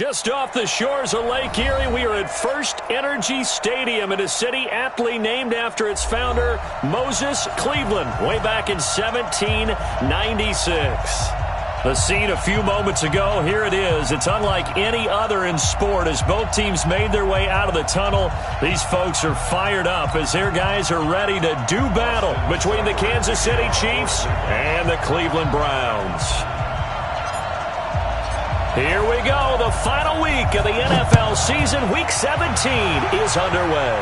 Just off the shores of Lake Erie, we are at First Energy Stadium in a city aptly named after its founder, Moses Cleveland, way back in 1796. The scene a few moments ago, here it is. It's unlike any other in sport as both teams made their way out of the tunnel. These folks are fired up as their guys are ready to do battle between the Kansas City Chiefs and the Cleveland Browns. Here we go. The final week of the NFL season. Week 17 is underway.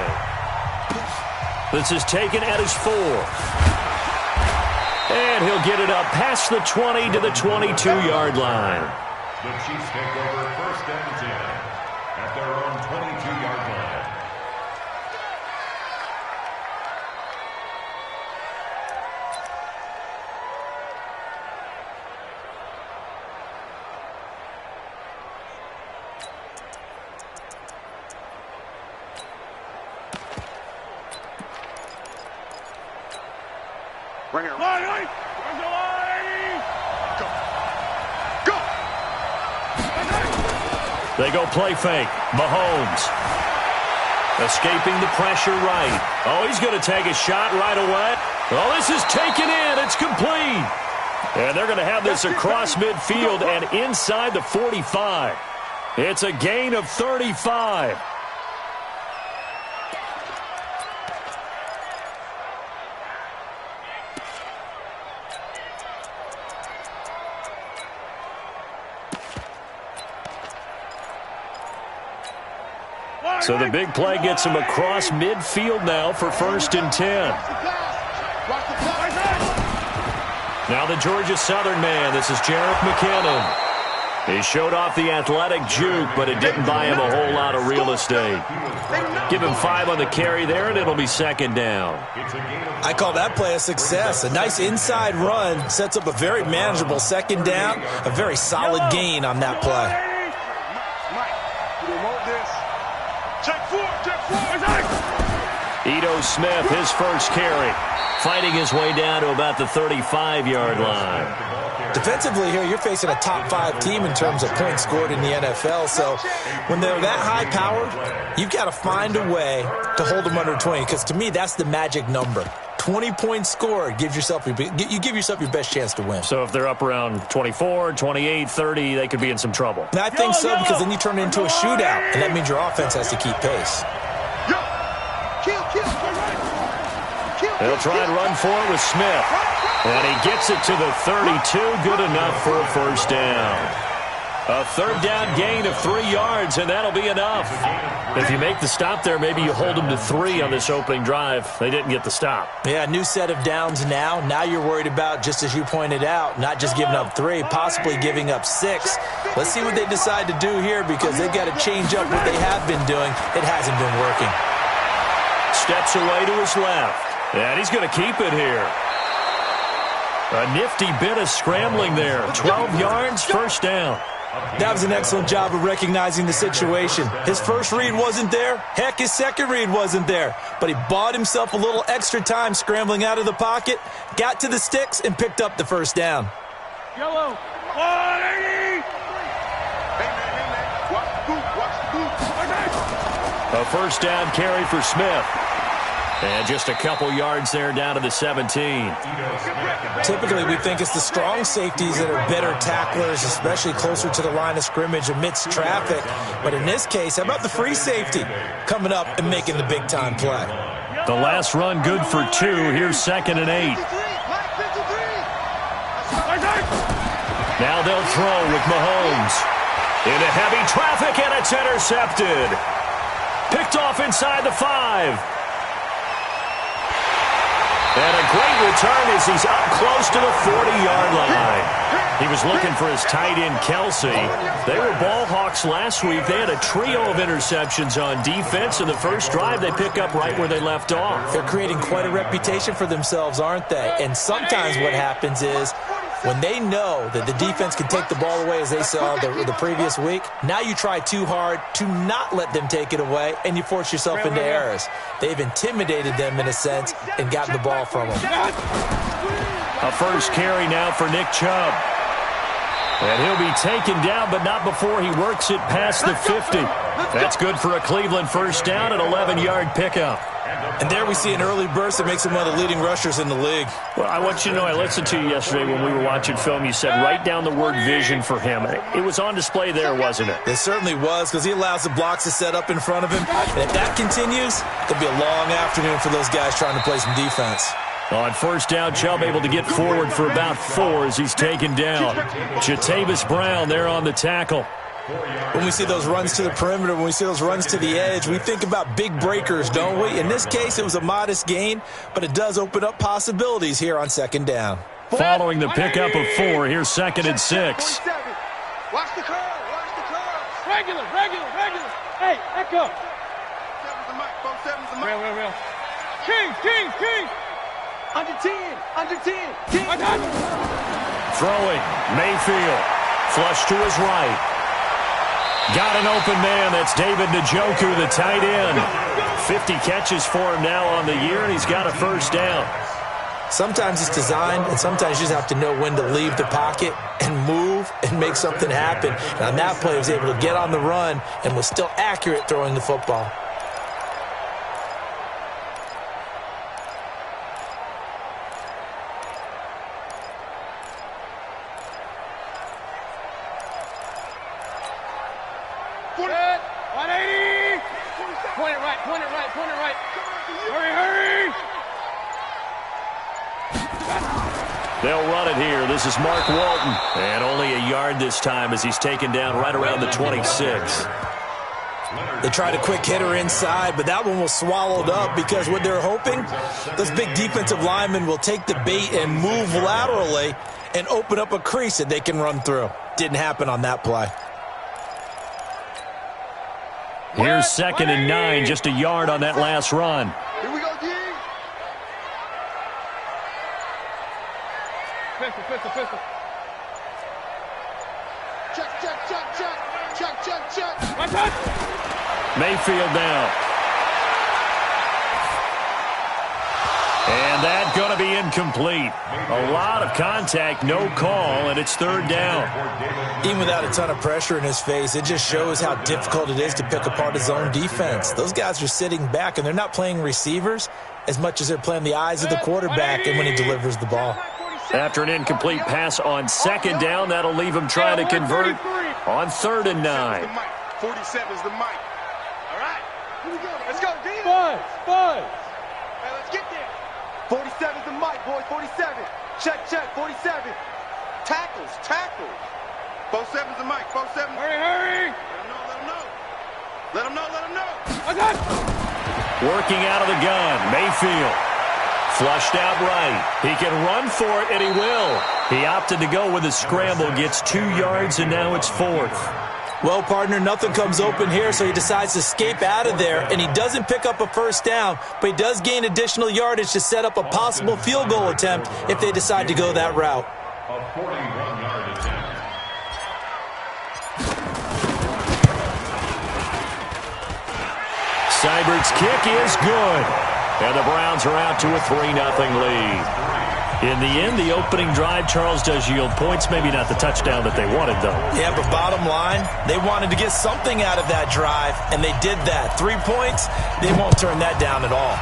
This is taken at his 4. And he'll get it up past the 20 to the 22-yard line. The Chiefs take over 1st and 10 at their own 22-yard line. Bring it. Line. Go. Go. They go play fake. Mahomes. Escaping the pressure right. Oh, he's going to take a shot right away. Oh, this is taken in. It's complete. And they're going to have this across midfield and inside the 45. It's a gain of 35. So the big play gets him across midfield now for 1st and 10. Now the Georgia Southern man. This is Jerick McKinnon. He showed off the athletic juke, but it didn't buy him a whole lot of real estate. Give him 5 on the carry there, and it'll be 2nd down. I call that play a success. A nice inside run sets up a very manageable 2nd down. A very solid gain on that play. Ito Smith, his first carry, fighting his way down to about the 35-yard line. Defensively here, you're facing a top 5 team in terms of points scored in the NFL. So when they're that high-powered, you've got to find a way to hold them under 20. Because to me, that's the magic number. 20 points scored, you give yourself your best chance to win. So if they're up around 24, 28, 30, they could be in some trouble. And I think so, because then you turn it into a shootout, and that means your offense has to keep pace. They'll try and run for it with Smith. And he gets it to the 32. Good enough for a 1st down. A 3rd down gain of 3 yards, and that'll be enough. If you make the stop there, maybe you hold them to 3 on this opening drive. They didn't get the stop. Yeah, new set of downs now. Now you're worried about, just as you pointed out, not just giving up 3, possibly giving up 6. Let's see what they decide to do here, because they've got to change up what they have been doing. It hasn't been working. Steps away to his left. And he's going to keep it here. A nifty bit of scrambling there. 12 yards, 1st down. That was an excellent job of recognizing the situation. His first read wasn't there. Heck, his second read wasn't there. But he bought himself a little extra time scrambling out of the pocket, got to the sticks, and picked up the 1st down. Yellow. A 1st down carry for Smith. And just a couple yards there down to the 17. Typically, we think it's the strong safeties that are better tacklers, especially closer to the line of scrimmage amidst traffic. But in this case, how about the free safety coming up and making the big-time play? The last run good for 2. Here's 2nd and 8. Now they'll throw with Mahomes. Into heavy traffic, and it's intercepted. Picked off inside the 5. And a great return as he's up close to the 40-yard line. He was looking for his tight end, Kelsey. They were ball hawks last week. They had a trio of interceptions on defense. In the first drive, they pick up right where they left off. They're creating quite a reputation for themselves, aren't they? And sometimes what happens is when they know that the defense can take the ball away, as they saw the previous week, now you try too hard to not let them take it away, and you force yourself into errors. They've intimidated them in a sense and gotten the ball from them. A first carry now for Nick Chubb. And he'll be taken down, but not before he works it past the 50. That's good for a Cleveland first down, an 11-yard pickup. And there we see an early burst that makes him one of the leading rushers in the league. Well, I want you to know, I listened to you yesterday when we were watching film. You said write down the word vision for him. It was on display there, wasn't it? It certainly was, because he allows the blocks to set up in front of him. And if that continues, it'll be a long afternoon for those guys trying to play some defense. On first down, Chubb able to get forward for about 4 as he's taken down. Jatavis Brown there on the tackle. When we see those runs to the perimeter, when we see those runs to the edge, we think about big breakers, don't we? In this case, it was a modest gain, but it does open up possibilities here on second down. Following the pickup of 4, here's 2nd and 6. Watch the curve. Watch the curve. Regular. Hey, echo. Real. King. Under 10. Throwing, Mayfield. Flush to his right. Got an open man. That's David Njoku, the tight end. 50 catches for him now on the year, and he's got a first down. Sometimes it's designed, and sometimes you just have to know when to leave the pocket and move and make something happen. And on that play, he was able to get on the run and was still accurate throwing the football. Point it right. Hurry. They'll run it here. This is Mark Walton. And only a yard this time as he's taken down right around the 26. They tried a quick hitter inside, but that one was swallowed up because what they're hoping, those big defensive linemen will take the bait and move laterally and open up a crease that they can run through. Didn't happen on that play. Here's 2nd and 9, just a yard on that last run. Here we go, G. Pistol. Check. One touch. Mayfield down. And that's going to be incomplete. A lot of contact, no call, and it's 3rd down. Even without a ton of pressure in his face, it just shows how difficult it is to pick apart his own defense. Those guys are sitting back, and they're not playing receivers as much as they're playing the eyes of the quarterback and when he delivers the ball. After an incomplete pass on 2nd down, that'll leave him trying to convert on 3rd and 9. 47 is the mic. All right. Here we go. Let's go, D. Buzz. Hey, let's get there. 47 is the mic, boys. 47. Check. 47. Tackles. 47 is the mic. 47. Hurry. Let him know. Okay. Working out of the gun, Mayfield. Flushed out right. He can run for it, and he will. He opted to go with a scramble, gets 2 yards, and now it's 4th. Well, partner, nothing comes open here, so he decides to escape out of there, and he doesn't pick up a first down, but he does gain additional yardage to set up a possible field goal attempt if they decide to go that route. A 41-yard attempt. Seibert's kick is good. And the Browns are out to a 3-0 lead. In the end, the opening drive, Charles, does yield points. Maybe not the touchdown that they wanted, though. Yeah, but bottom line, they wanted to get something out of that drive, and they did that. 3 points, they won't turn that down at all.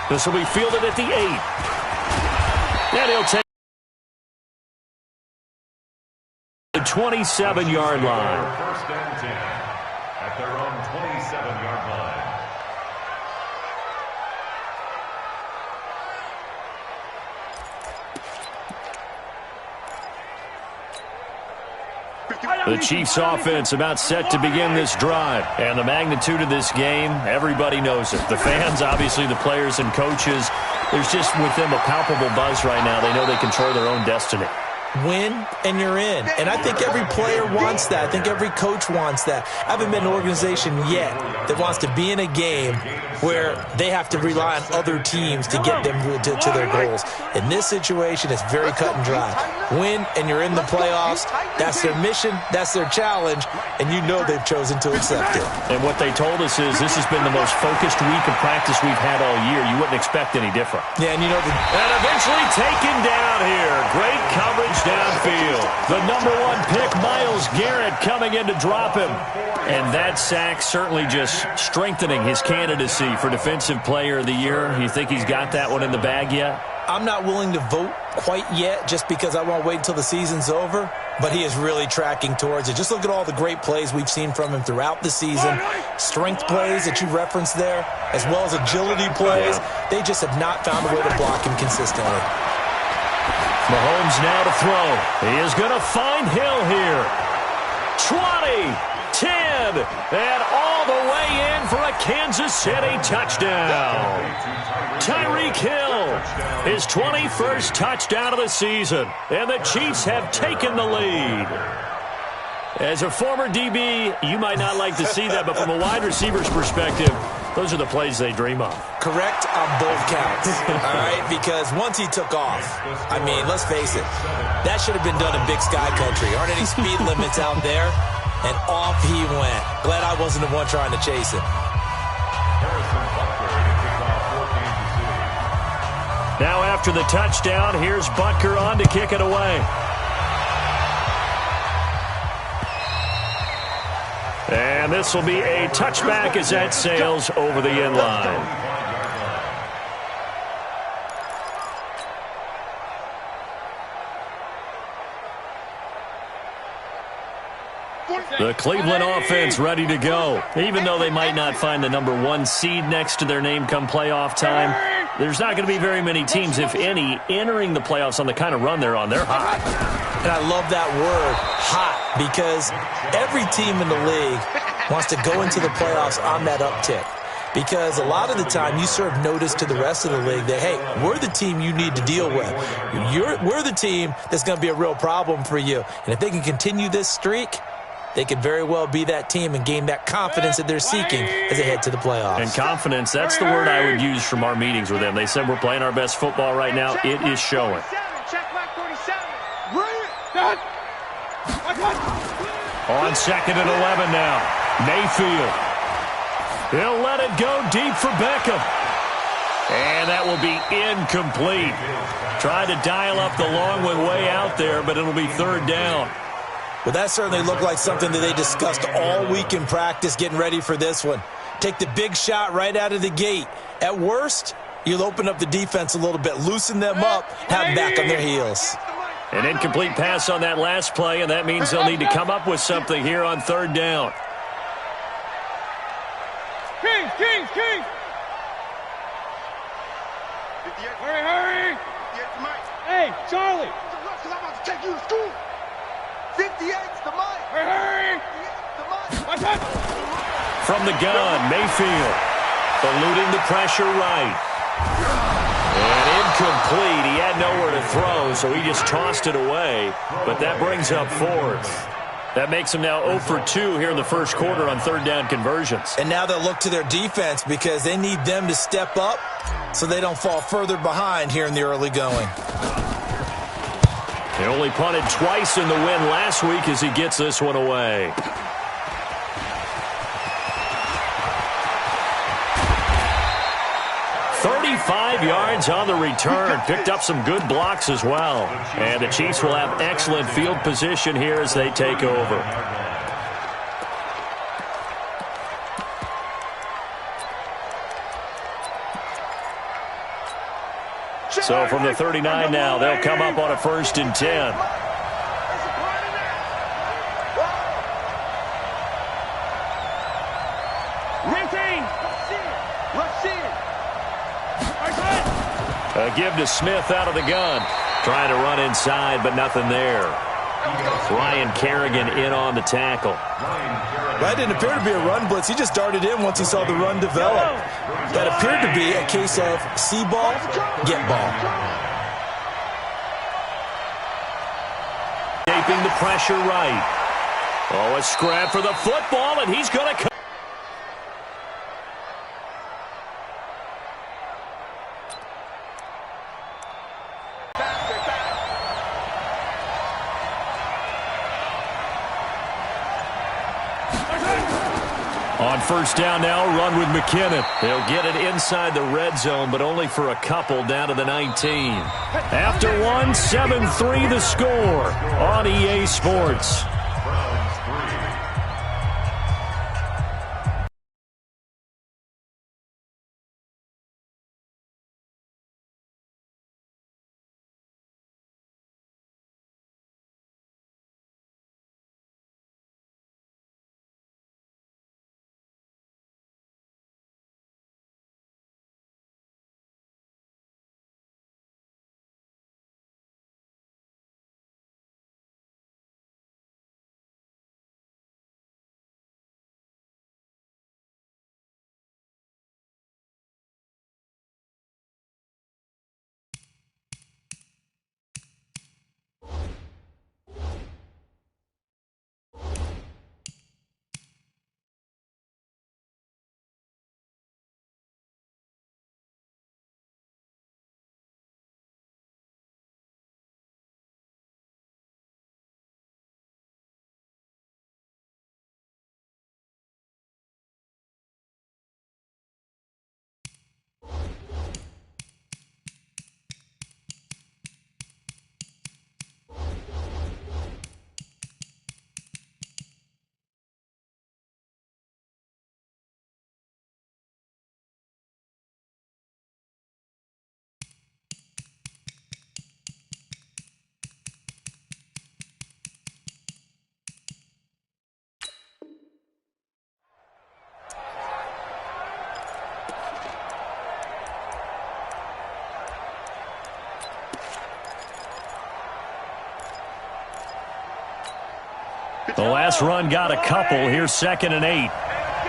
This will be fielded at the 8. And he'll take the 27-yard line. First and 10 at their own 27-yard line. The Chiefs offense about set to begin this drive. And the magnitude of this game, everybody knows it. The fans, obviously the players and coaches, there's just with them a palpable buzz right now. They know they control their own destiny. win, and you're in. And I think every player wants that. I think every coach wants that. I haven't met an organization yet that wants to be in a game where they have to rely on other teams to get them to their goals. In this situation, it's very cut and dry. Win, and you're in the playoffs. That's their mission. That's their challenge. And you know they've chosen to accept it. And what they told us is this has been the most focused week of practice we've had all year. You wouldn't expect any different. Yeah, and you know, and eventually taken down here. Great coverage downfield. The #1 pick, Myles Garrett, coming in to drop him. And that sack certainly just strengthening his candidacy for Defensive Player of the Year. You think he's got that one in the bag yet? I'm not willing to vote quite yet just because I won't wait until the season's over, but he is really tracking towards it. Just look at all the great plays we've seen from him throughout the season. Strength plays that you referenced there, as well as agility plays. They just have not found a way to block him consistently. Mahomes now to throw. He is going to find Hill here. 20, 10, and all the way in for a Kansas City touchdown. Tyreek Hill, his 21st touchdown of the season, and the Chiefs have taken the lead. As a former DB, you might not like to see that, but from a wide receiver's perspective, those are the plays they dream of. Correct on both counts, all right? Because once he took off, I mean, let's face it, that should have been done in Big Sky Country. Aren't any speed limits out there? And off he went. Glad I wasn't the one trying to chase him. Now after the touchdown, here's Butker on to kick it away. And this will be a touchback as that sails over the end line. The Cleveland offense ready to go. Even though they might not find the #1 seed next to their name come playoff time, there's not going to be very many teams, if any, entering the playoffs on the kind of run they're on. They're hot. And I love that word, hot, because every team in the league wants to go into the playoffs on that uptick. Because a lot of the time you serve notice to the rest of the league that, hey, we're the team you need to deal with. We're the team that's going to be a real problem for you. And if they can continue this streak, they could very well be that team and gain that confidence that they're seeking as they head to the playoffs. And confidence, that's the word I would use from our meetings with them. They said we're playing our best football right now. It is showing. On 2nd and 11 now. Mayfield. He'll let it go deep for Beckham. And that will be incomplete. Tried to dial up the long one way out there, but it'll be 3rd down. Well, that certainly looked like something that they discussed all week in practice getting ready for this one. Take the big shot right out of the gate. At worst, you'll open up the defense a little bit, loosen them up, have them back on their heels. An incomplete pass on that last play, and that means they'll need to come up with something here on 3rd down. King! Hurry! Hey, Charlie! I'm about to take you to school. 58's the mic. Hurry! From the gun, Mayfield. Eluding the pressure right. And incomplete. He had nowhere to throw, so he just tossed it away. But that brings up 4th. That makes him now 0 for 2 here in the first quarter on 3rd down conversions. And now they'll look to their defense because they need them to step up so they don't fall further behind here in the early going. He only punted twice in the win last week as he gets this one away. "35 yards on the return. Picked up some good blocks as well. And the Chiefs will have excellent field position here as they take over. So from the 39 now, they'll come up on a 1st and 10. A give to Smith out of the gun. Trying to run inside, but nothing there. Ryan Kerrigan in on the tackle. That didn't appear to be a run blitz. He just darted in once he saw the run develop. That appeared to be a case of see ball, get ball. escaping the pressure right. Oh, a scrap for the football, and he's going to come. On first down now, run with McKinnon. They'll get it inside the red zone, but only for a couple down to the 19. After one, 7-3 the score on EA Sports. The last run got a couple. Here's 2nd and 8. Get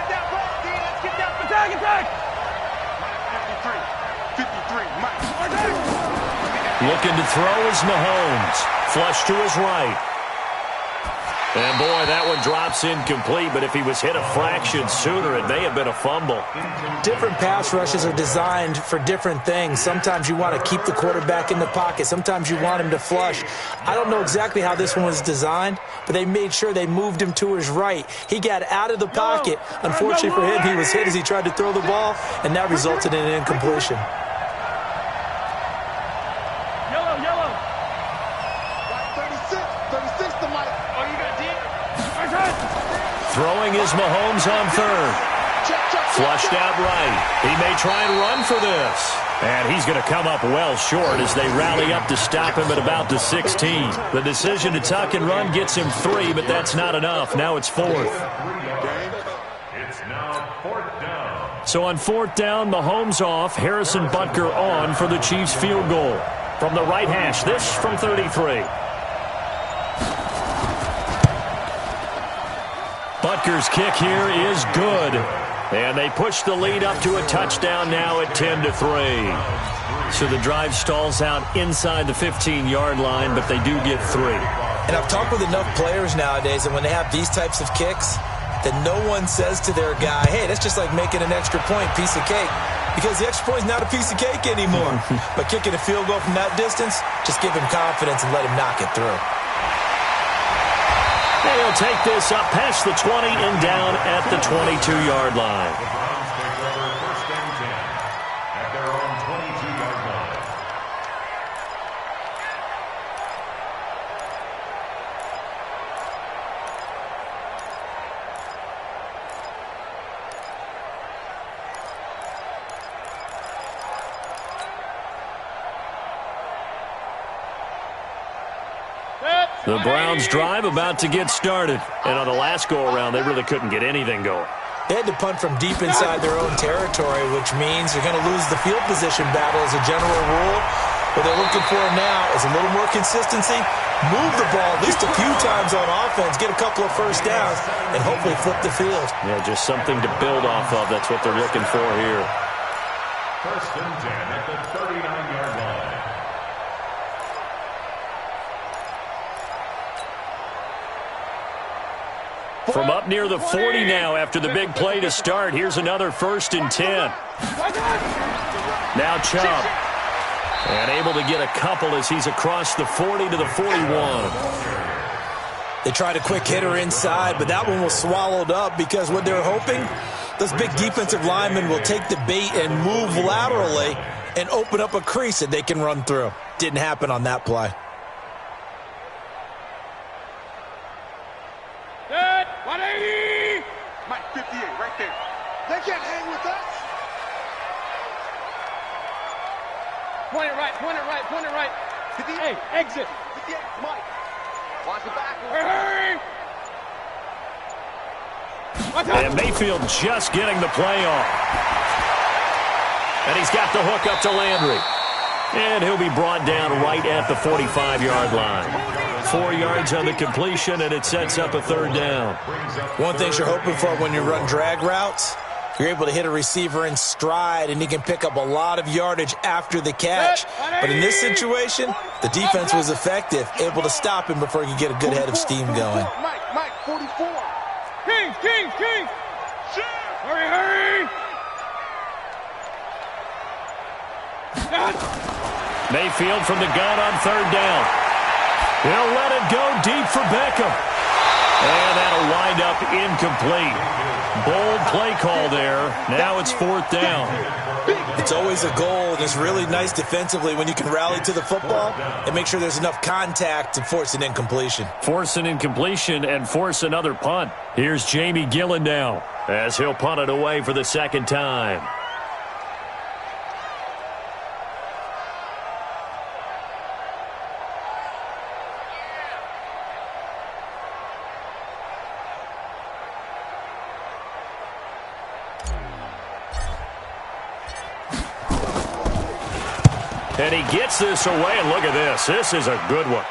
that ball, D. Let's get that. Attack. 53, Mike. Looking to throw is Mahomes. Flush to his right. And, boy, that one drops incomplete, but if he was hit a fraction sooner, it may have been a fumble. Different pass rushes are designed for different things. Sometimes you want to keep the quarterback in the pocket. Sometimes you want him to flush. I don't know exactly how this one was designed, but they made sure they moved him to his right. He got out of the pocket. Unfortunately for him, he was hit as he tried to throw the ball, and that resulted in an incompletion. Yellow. 36 to Mike. Oh, you got deep? Throwing is Mahomes on 3rd. Flushed out right. He may try and run for this. And he's going to come up well short as they rally up to stop him at about the 16. The decision to tuck and run gets him 3, but that's not enough. Now it's 4th. It's now 4th down. So on 4th down, Mahomes off, Harrison Butker on for the Chiefs field goal. From the right hash, this from 33. Butker's kick here is good. And they push the lead up to a touchdown now at 10-3. So the drive stalls out inside the 15-yard line, but they do get 3. And I've talked with enough players nowadays, and when they have these types of kicks, that no one says to their guy, hey, that's just like making an extra point, piece of cake. Because the extra point is not a piece of cake anymore. But kicking a field goal from that distance, just give him confidence and let him knock it through. They'll take this up past the 20 and down at the 22-yard line. The Browns take over 1st and 10 at their own 22-yard line. The Browns drive about to get started. And on the last go-around, they really couldn't get anything going. They had to punt from deep inside their own territory, which means they're going to lose the field position battle as a general rule. What they're looking for now is a little more consistency, move the ball at least a few times on offense, get a couple of first downs, and hopefully flip the field. Yeah, just something to build off of. That's what they're looking for here. 1st and 10 at the 39-yard line. From up near the 40 now after the big play to start. Here's another 1st and 10. Now Chubb. And able to get a couple as he's across the 40 to the 41. They tried a quick hitter inside, but that one was swallowed up because what they're hoping, those big defensive linemen will take the bait and move laterally and open up a crease that they can run through. Didn't happen on that play. Good. 180. Mike, 58, right there. They can't hang with us. Point it right, point it right, point it right. 58, exit. 58, Mike. Watch it back. Hurry. And Mayfield just getting the play off. And he's got the hook up to Landry. And he'll be brought down right at the 45-yard line. 4 yards on the completion, and it sets up a 3rd down. One thing you're hoping for when you run drag routes, you're able to hit a receiver in stride, and he can pick up a lot of yardage after the catch. But in this situation, the defense was effective, able to stop him before he could get a good head of steam going. Mike, 44. King. Hurry. Mayfield from the gun on 3rd down. He'll let it go deep for Beckham. And that'll wind up incomplete. Bold play call there. Now it's 4th down. It's always a goal, and it's really nice defensively when you can rally to the football and make sure there's enough contact to force an incompletion. Force an incompletion and force another punt. Here's Jamie Gillen now as he'll punt it away for the 2nd time. And he gets this away, and look at this. This is a good one.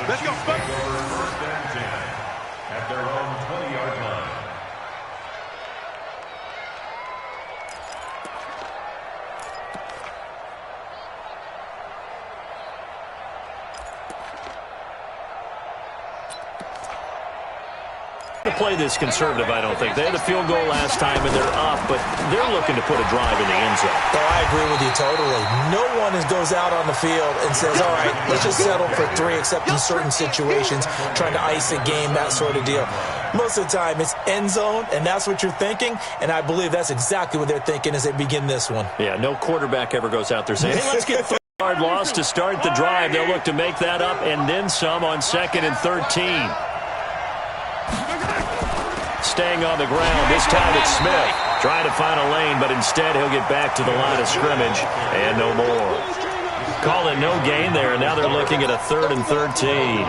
Let's go. Take over 1st and 10 at their own 20-yard line. To play this conservative, I don't think. They had a field goal last time, and they're up, but they're looking to put a drive in the end zone. Oh, I agree with you totally. No one goes out on the field and says, all right, let's just settle for 3, except in certain situations, trying to ice a game, that sort of deal. Most of the time, it's end zone, and that's what you're thinking, and I believe that's exactly what they're thinking as they begin this one. Yeah, no quarterback ever goes out there saying, hey, let's get 3-yard loss to start the drive. They'll look to make that up and then some on 2nd and 13. Staying on the ground, this time it's Smith. Trying to find a lane, but instead he'll get back to the line of scrimmage and no more. Call it no gain there, and now they're looking at a 3rd and 13.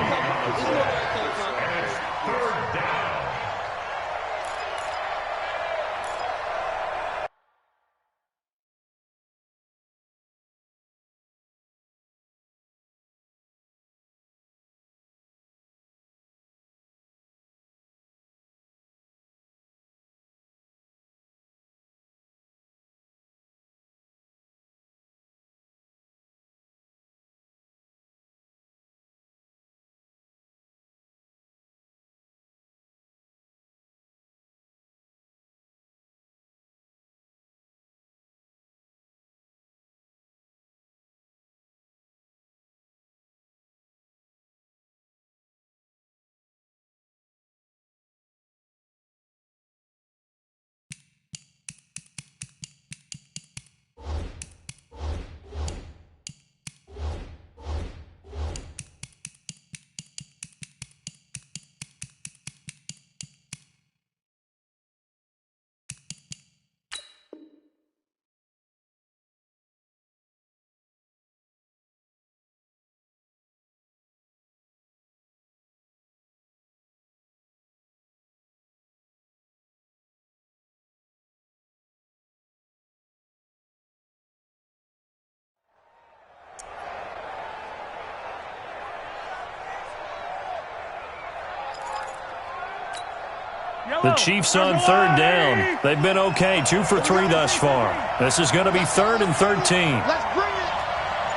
The Chiefs on 3rd down. They've been okay, 2 for 3 thus far. This is going to be 3rd and 13. Let's bring it.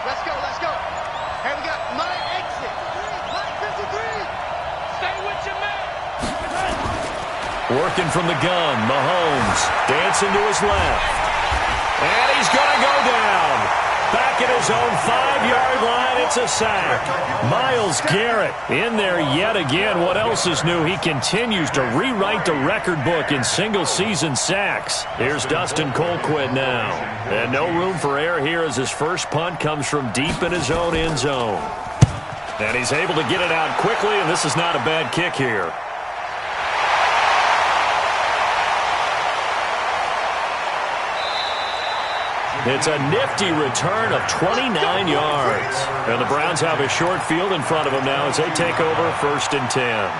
Let's go. Hey, we got 9 exit. 9 50 Working from the gun, Mahomes dancing to his left. And he's going to go down. Back at his own 5-yard line, it's a sack. Myles Garrett in there yet again. What else is new? He continues to rewrite the record book in single-season sacks. Here's Dustin Colquitt now. And no room for error here as his first punt comes from deep in his own end zone. And he's able to get it out quickly, and this is not a bad kick here. It's a nifty return of 29 yards. And the Browns have a short field in front of them now as they take over 1st and 10.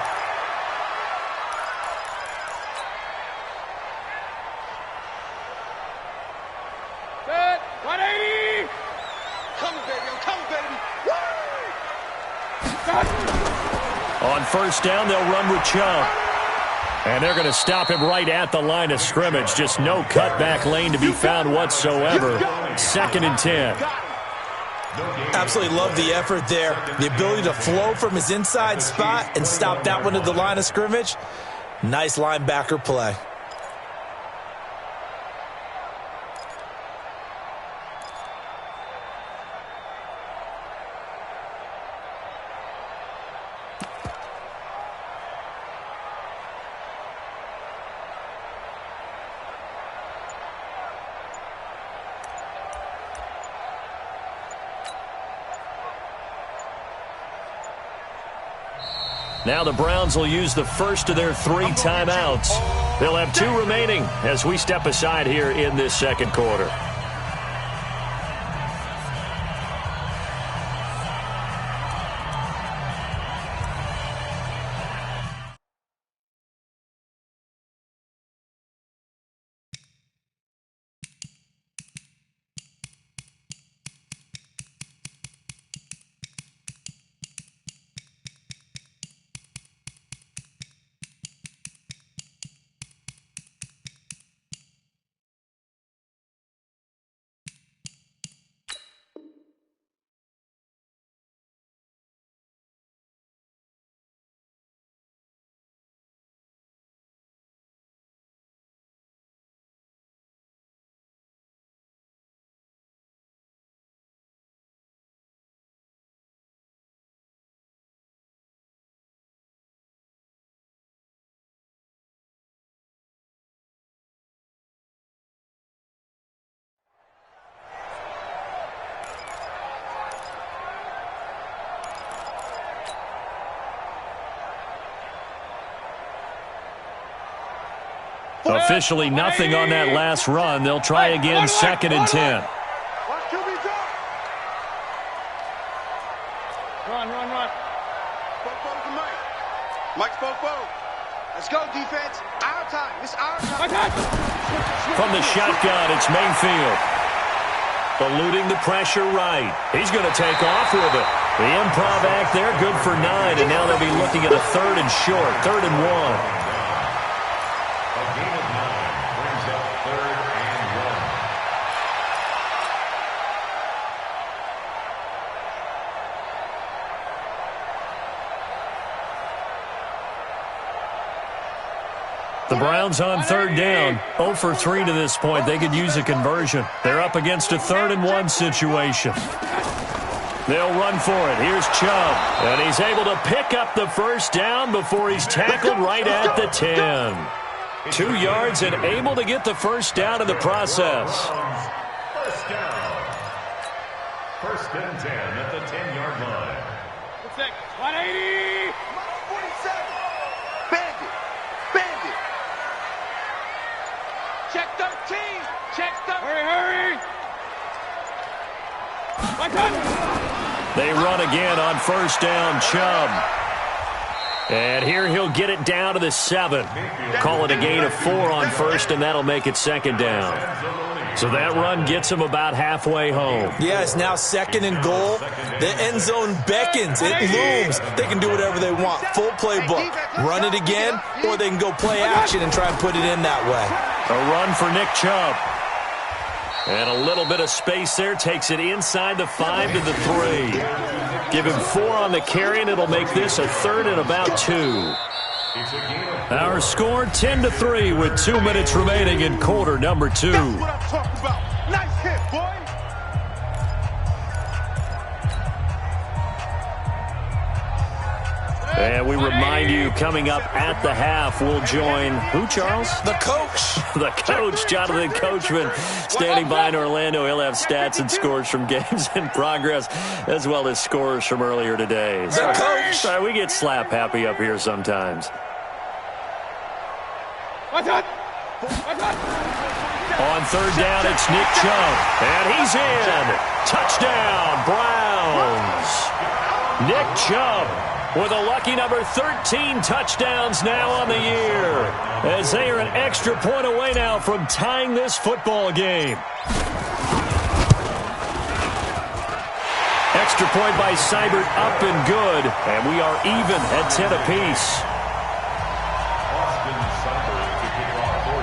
Set, 180. Coming, baby. I'm coming, baby. Woo! On 1st down, they'll run with Chubb. And they're going to stop him right at the line of scrimmage. Just no cutback lane to be found whatsoever. 2nd and 10. Absolutely love the effort there. The ability to flow from his inside spot and stop that one at the line of scrimmage. Nice linebacker play. Now the Browns will use the first of their 3 timeouts. They'll have 2 remaining as we step aside here in this second quarter. Officially nothing on that last run. They'll try again 2nd and 10. Run. Mike Spoke. Let's go, defense. Our time. It's our time. From the shotgun, it's Mayfield. Eluding the pressure right. He's going to take off with it. The improv act there, good for 9, and now they'll be looking at a 3rd and short, 3rd and 1. The Browns on 3rd down, 0 for 3 to this point. They could use a conversion. They're up against a 3rd and 1 situation. They'll run for it. Here's Chubb, and he's able to pick up the 1st down before he's tackled right at the 10. 2 yards and able to get the 1st down in the process. 1st down. 1st and 10 at the 10-yard line. 180. 47. Bandit. Check 13. Check 13. Hurry. They run again on 1st down, Chubb. And here he'll get it down to the 7. Call it a gain of 4 on 1st, and that'll make it 2nd down. So that run gets him about halfway home. Yeah, it's now 2nd and goal. The end zone beckons. It looms. They can do whatever they want. Full playbook. Run it again, or they can go play action and try and put it in that way. A run for Nick Chubb. And a little bit of space there. Takes it inside the 5 to the 3. Give him 4 on the carry, and it'll make this a 3rd and about 2. It's a gain of Our score 10-3 with 2 minutes remaining in quarter number 2. That's what I'm talking about. Nice hit, boy. And we remind you, coming up at the half, we'll join who, Charles? The coach. The coach, Jonathan Coachman, standing by in Orlando. He'll have stats and scores from games in progress, as well as scores from earlier today. The coach. We get slap happy up here sometimes. On third down, it's Nick Chubb. And he's in. Touchdown, Browns. Nick Chubb with a lucky number 13 touchdowns now on the year, as they are an extra point away now from tying this football game. Extra point by Seibert, up and good, and we are even at 10 apiece. Austin Seibert to kick off for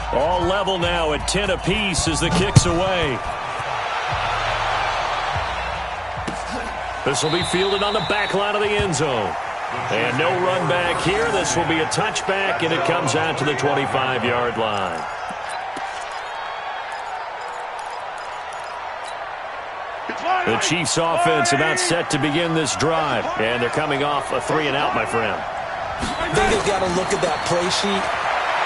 Cleveland. All level now at 10 apiece as the kick's away. This will be fielded on the back line of the end zone. And no run back here. This will be a touchback, and it comes out to the 25-yard line. The Chiefs offense about set to begin this drive. And they're coming off a 3-and-out, my friend. I think they've got to look at that play sheet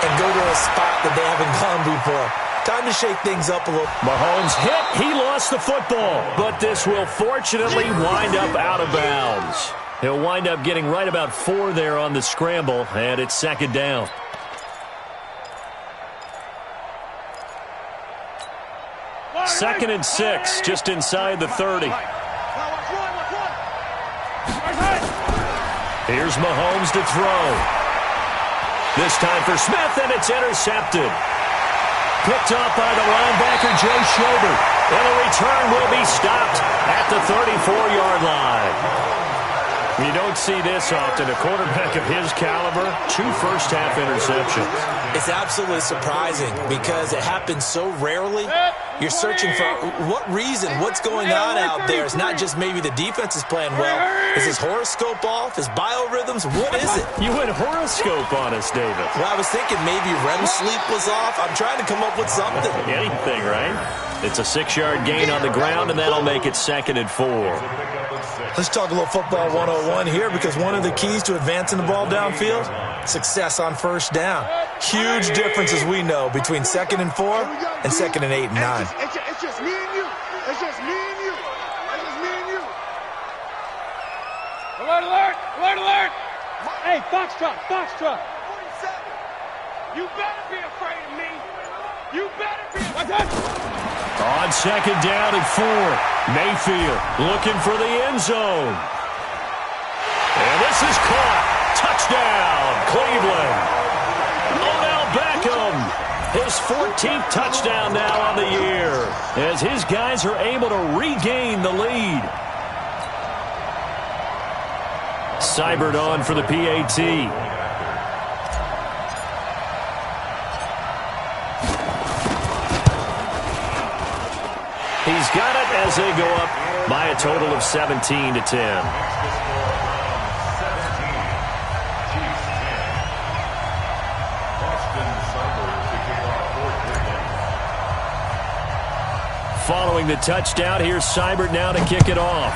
and go to a spot that they haven't gone before. Time to shake things up a little. Mahomes hit. He lost the football. But this will fortunately wind up out of bounds. He'll wind up getting right about 4 there on the scramble, and it's second down. Second and 6, just inside the 30. Here's Mahomes to throw. This time for Smith, and it's intercepted. Picked off by the linebacker, Joe Schobert. And the return will be stopped at the 34-yard line. You don't see this often. A quarterback of his caliber, 2 first-half interceptions. It's absolutely surprising because it happens so rarely. You're searching for what reason, what's going on out there. It's not just maybe the defense is playing well. Is his horoscope off? His biorhythms? What is it? You went horoscope on us, David. Well, I was thinking maybe REM sleep was off. I'm trying to come up with something. Anything, right? It's a 6-yard gain on the ground, and that'll make it second and 4. Let's talk a little football 101 here, because one of the keys to advancing the ball downfield, success on first down. Huge difference, as we know, between second and 4 and second and 8 and 9. It's just me and you. It's just me and you. It's just me and you. Alert, alert! Alert, alert! Hey, Foxtrot, Foxtrot! 47. You better be afraid of me! You better be... What's that? On second down and 4, Mayfield looking for the end zone. And this is caught. Touchdown, Cleveland. Odell Beckham, his 14th touchdown now on the year, as his guys are able to regain the lead. Seibert on for the PAT. He's got it as they go up by a total of 17-10. Following the touchdown, here's Seibert now to kick it off.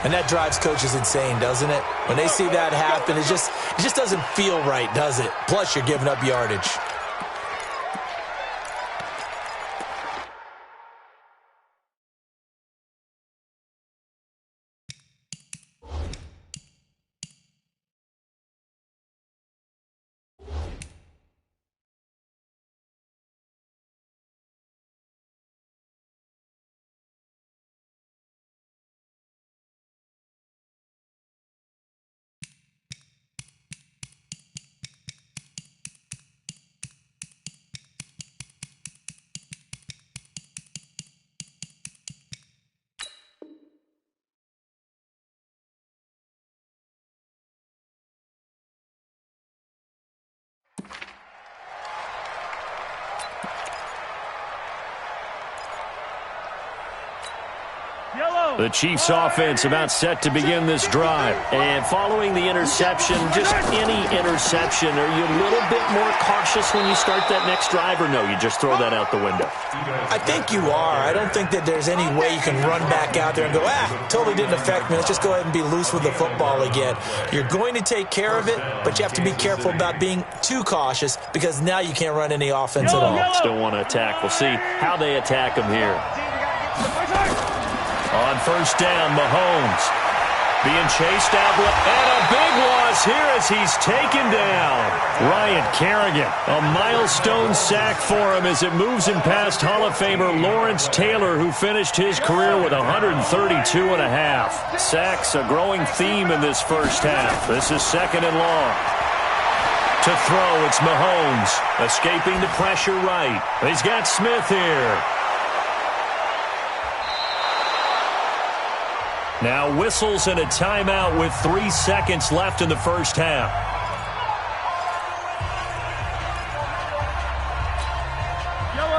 And that drives coaches insane, doesn't it? When they see that happen, it just doesn't feel right, does it? Plus, you're giving up yardage. The Chiefs offense about set to begin this drive. And following the interception, just any interception, are you a little bit more cautious when you start that next drive, or no, you just throw that out the window? I think you are. I don't think that there's any way you can run back out there and go, totally didn't affect me. Let's just go ahead and be loose with the football again. You're going to take care of it, but you have to be careful about being too cautious because now you can't run any offense at all. Still want to attack. We'll see how they attack them here. On first down, Mahomes being chased out, and a big loss here as he's taken down. Ryan Kerrigan, a milestone sack for him as it moves him past Hall of Famer Lawrence Taylor, who finished his career with 132.5. Sacks a growing theme in this first half. This is second and long. To throw, it's Mahomes, escaping the pressure right. He's got Smith here. Now whistles and a timeout with 3 seconds left in the first half.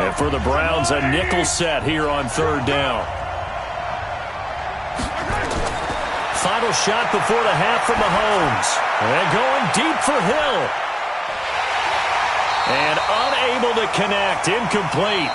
And for the Browns, a nickel set here on third down. Final shot before the half from Mahomes. And going deep for Hill. And unable to connect, incomplete.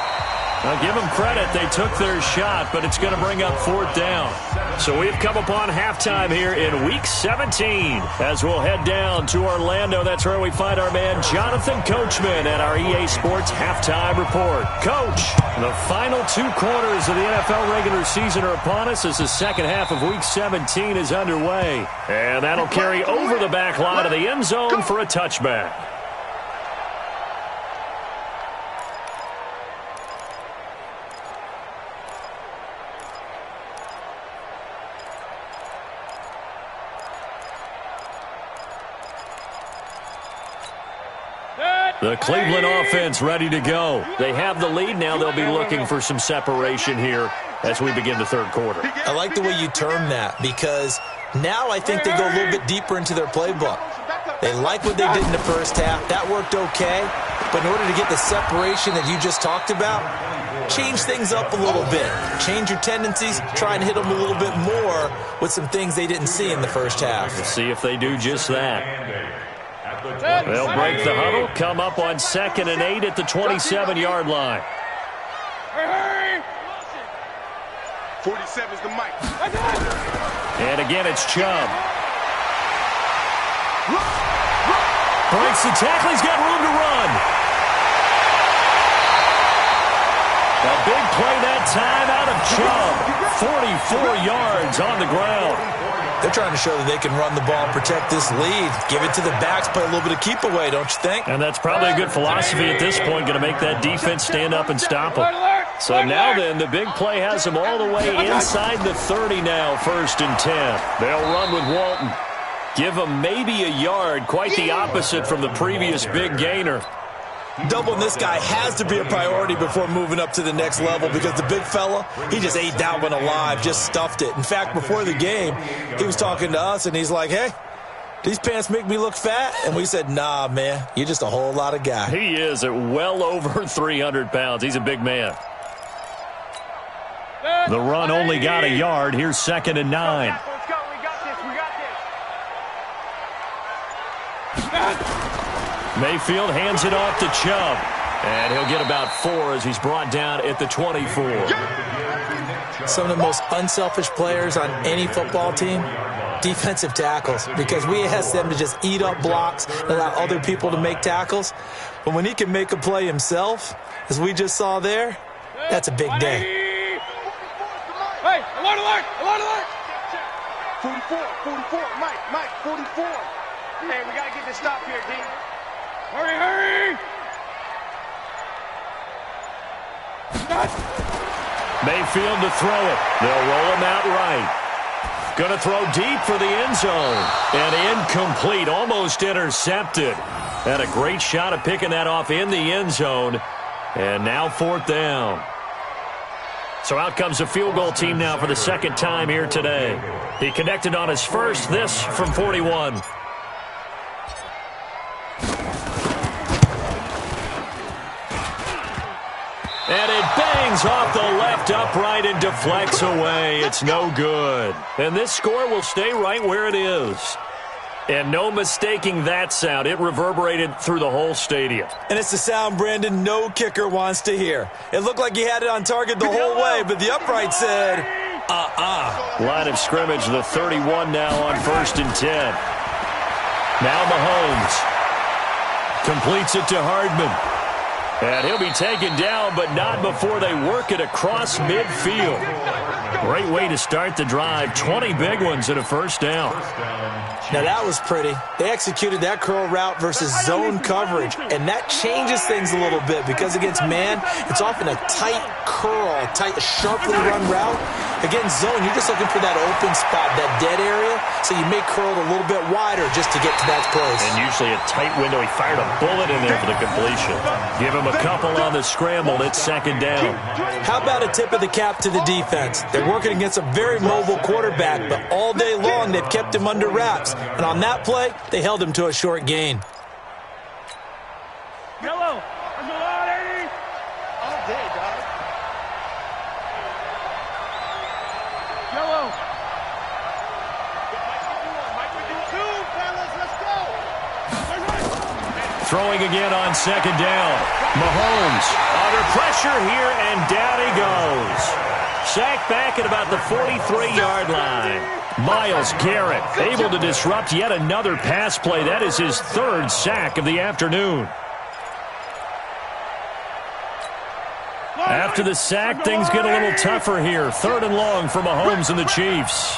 Now give them credit, they took their shot, but it's going to bring up fourth down. So we've come upon halftime here in Week 17. As we'll head down to Orlando, that's where we find our man Jonathan Coachman at our EA Sports Halftime Report. Coach, the final 2 quarters of the NFL regular season are upon us as the second half of Week 17 is underway. And that'll carry over the back line of the end zone for a touchback. The Cleveland offense ready to go. They have the lead now. They'll be looking for some separation here as we begin the third quarter. I like the way you term that because now I think they go a little bit deeper into their playbook. They like what they did in the first half. That worked okay. But in order to get the separation that you just talked about, change things up a little bit. Change your tendencies. Try and hit them a little bit more with some things they didn't see in the first half. We'll see if they do just that. They'll break the huddle, come up on 2nd and 8 at the 27-yard line. 47's the mic. And again, it's Chubb. Breaks the tackle. He's got room to run. A big play that time out of Chubb. 44 yards on the ground. They're trying to show that they can run the ball and protect this lead. Give it to the backs, play a little bit of keep away, don't you think? And that's probably a good philosophy at this point, going to make that defense stand up and stop them. So now then, the big play has them all the way inside the 30 now, 1st and 10. They'll run with Walton. Give them maybe a yard, quite the opposite from the previous big gainer. Doubling this guy has to be a priority before moving up to the next level because the big fella, he just ate that one alive, just stuffed it. In fact, before the game, he was talking to us, and he's like, hey, these pants make me look fat? And we said, nah, man, you're just a whole lot of guy. He is at well over 300 pounds. He's a big man. The run only got a yard. Here's 2nd and 9. Let's go. We got this. Mayfield hands it off to Chubb. And he'll get about 4 as he's brought down at the 24. Some of the most unselfish players on any football team, defensive tackles, because we ask them to just eat up blocks and allow other people to make tackles. But when he can make a play himself, as we just saw there, that's a big day. Hey, alert, alert, alert, alert. 44, Mike, 44. Hey, we got to get this stop here, D. Hurry, hurry. Mayfield to throw it. They'll roll him out right. Going to throw deep for the end zone. And incomplete, almost intercepted. And a great shot of picking that off in the end zone. And now 4th down. So out comes the field goal team now for the 2nd time here today. He connected on his first, this from 41. And it bangs off the left upright and deflects away. It's no good. And this score will stay right where it is. And no mistaking that sound. It reverberated through the whole stadium. And it's the sound, Brandon, no kicker wants to hear. It looked like he had it on target the whole way, but the upright said, Line of scrimmage, the 31 now on 1st and 10. Now Mahomes completes it to Hardman. And he'll be taken down, but not before they work it across midfield. Great way to start the drive. 20 big ones and a first down. Now that was pretty. They executed that curl route versus zone coverage, and that changes things a little bit because against man, it's often a tight curl, sharply run route. Against zone, you're just looking for that open spot, that dead area, so you may curl it a little bit wider just to get to that place. And usually a tight window. He fired a bullet in there for the completion. Give him a couple on the scramble. It's 2nd down. How about a tip of the cap to the defense? They're working against a very mobile quarterback, but all day long they've kept him under wraps. And on that play, they held him to a short gain. Yellow. There's a lot, 80. All day, dog. Yellow. Mike, we do 2, fellas. Let's go. Throwing again on 2nd down. Mahomes under pressure here, and down he goes. Sacked back at about the 43-yard line. Myles Garrett able to disrupt yet another pass play. That is his 3rd sack of the afternoon. After the sack, things get a little tougher here. 3rd and long for Mahomes and the Chiefs.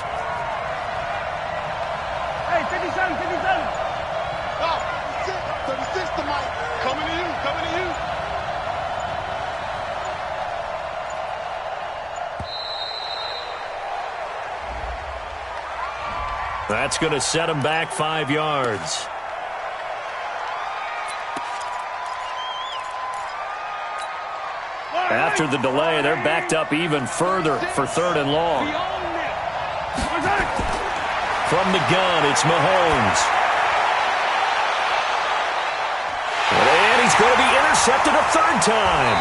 Hey, 57, 57. Oh, 36 to Mike. Coming to you, coming to you. That's going to set him back 5 yards. After the delay, they're backed up even further for 3rd and long. From the gun, it's Mahomes. And he's going to be intercepted a 3rd time.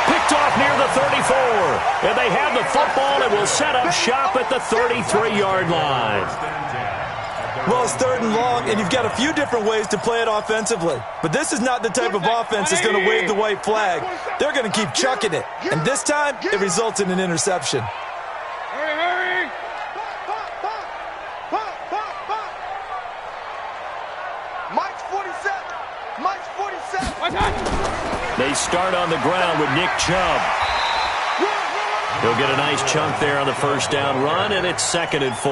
Picked off near the 34. And they have the football and will set up shop at the 33-yard line. Well, it's 3rd and long, and you've got a few different ways to play it offensively. But this is not the type of offense that's going to wave the white flag. They're going to keep chucking it. And this time, it results in an interception. Hurry, hurry. Pop. Mike's 47. Mike's 47. Watch out. They start on the ground with Nick Chubb. He'll get a nice chunk there on the 1st down run, and it's 2nd and 4.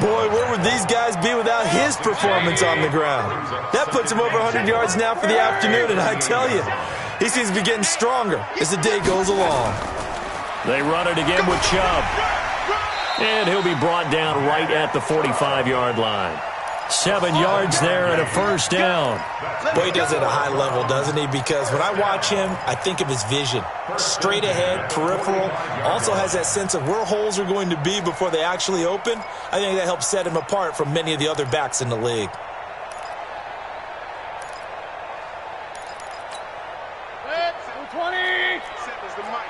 Boy, where would these guys be without his performance on the ground? That puts him over 100 yards now for the afternoon, and I tell you, he seems to be getting stronger as the day goes along. They run it again with Chubb. And he'll be brought down right at the 45-yard line. 7 yards there and a 1st down. Boy, he does it at a high level, doesn't he? Because when I watch him, I think of his vision. Straight ahead, peripheral. Also has that sense of where holes are going to be before they actually open. I think that helps set him apart from many of the other backs in the league. Let's 20. Is the mic.